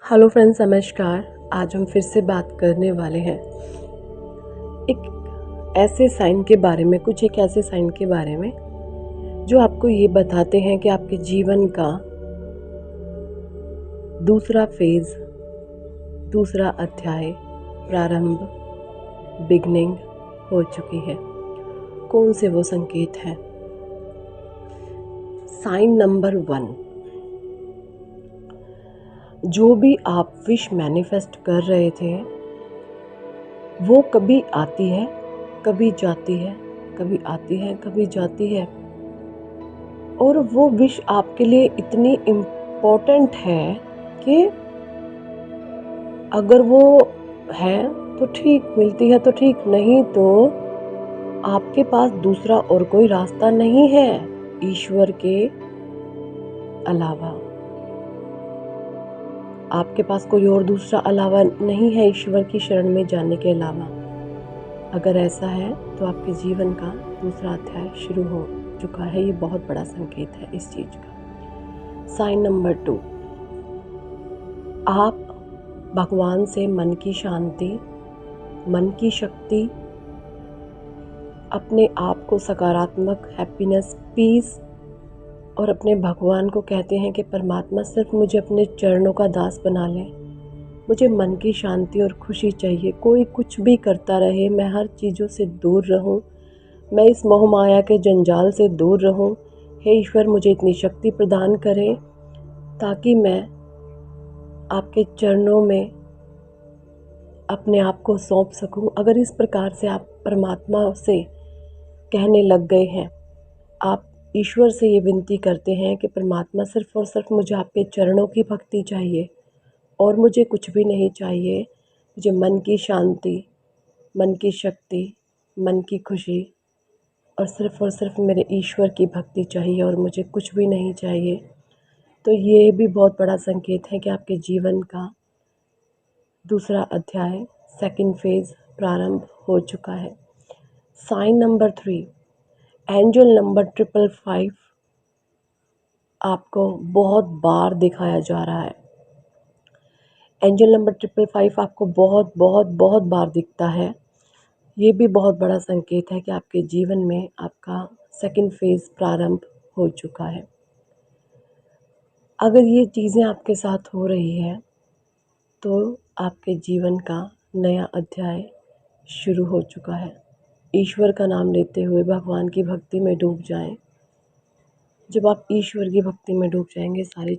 Hello friends, नमस्कार। आज हम फिर से बात करने वाले हैं एक ऐसे साइन के बारे में, एक ऐसे साइन के बारे में जो आपको ये बताते हैं कि आपके जीवन का दूसरा फेज, दूसरा अध्याय प्रारंभ, बिगनिंग हो चुकी है। कौन से वो संकेत हैं? साइन नंबर 1, जो भी आप विश मैनिफेस्ट कर रहे थे वो कभी आती है, कभी जाती है, कभी आती है, कभी जाती है। और वो विश आपके लिए इतनी इम्पोर्टेंट है कि अगर वो है तो ठीक, मिलती है तो ठीक, नहीं तो आपके पास दूसरा और कोई रास्ता नहीं है ईश्वर के अलावा। आपके पास कोई और दूसरा अलावा नहीं है ईश्वर की शरण में जाने के अलावा। अगर ऐसा है तो आपके जीवन का दूसरा अध्याय शुरू हो चुका है। ये बहुत बड़ा संकेत है इस चीज का। साइन नंबर 2, आप भगवान से मन की शांति, मन की शक्ति, अपने आप को सकारात्मक हैप्पीनेस, पीस और अपने भगवान को कहते हैं कि परमात्मा सिर्फ मुझे अपने चरणों का दास बना ले। मुझे मन की शांति और खुशी चाहिए। कोई कुछ भी करता रहे, मैं हर चीज़ों से दूर रहूं, मैं इस मोह माया के जंजाल से दूर रहूं। हे ईश्वर, मुझे इतनी शक्ति प्रदान करें ताकि मैं आपके चरणों में अपने आप को सौंप सकूं। अगर इस प्रकार से आप परमात्मा से कहने लग गए हैं, आप ईश्वर से ये विनती करते हैं कि परमात्मा सिर्फ और सिर्फ मुझे आपके चरणों की भक्ति चाहिए और मुझे कुछ भी नहीं चाहिए। मुझे मन की शांति, मन की शक्ति, मन की खुशी और सिर्फ मेरे ईश्वर की भक्ति चाहिए और मुझे कुछ भी नहीं चाहिए। तो ये भी बहुत बड़ा संकेत है कि आपके जीवन का दूसरा अध्याय, सेकंड फेज प्रारंभ हो चुका है। साइन नंबर 3, एंजल नंबर 555 आपको बहुत बार दिखाया जा रहा है। एंजल नंबर 555 आपको बहुत बहुत बहुत बार दिखता है। ये भी बहुत बड़ा संकेत है कि आपके जीवन में आपका सेकंड फेज प्रारंभ हो चुका है। अगर ये चीज़ें आपके साथ हो रही है तो आपके जीवन का नया अध्याय शुरू हो चुका है। ईश्वर का नाम लेते हुए भगवान की भक्ति में डूब जाएं। जब आप ईश्वर की भक्ति में डूब जाएंगे, सारी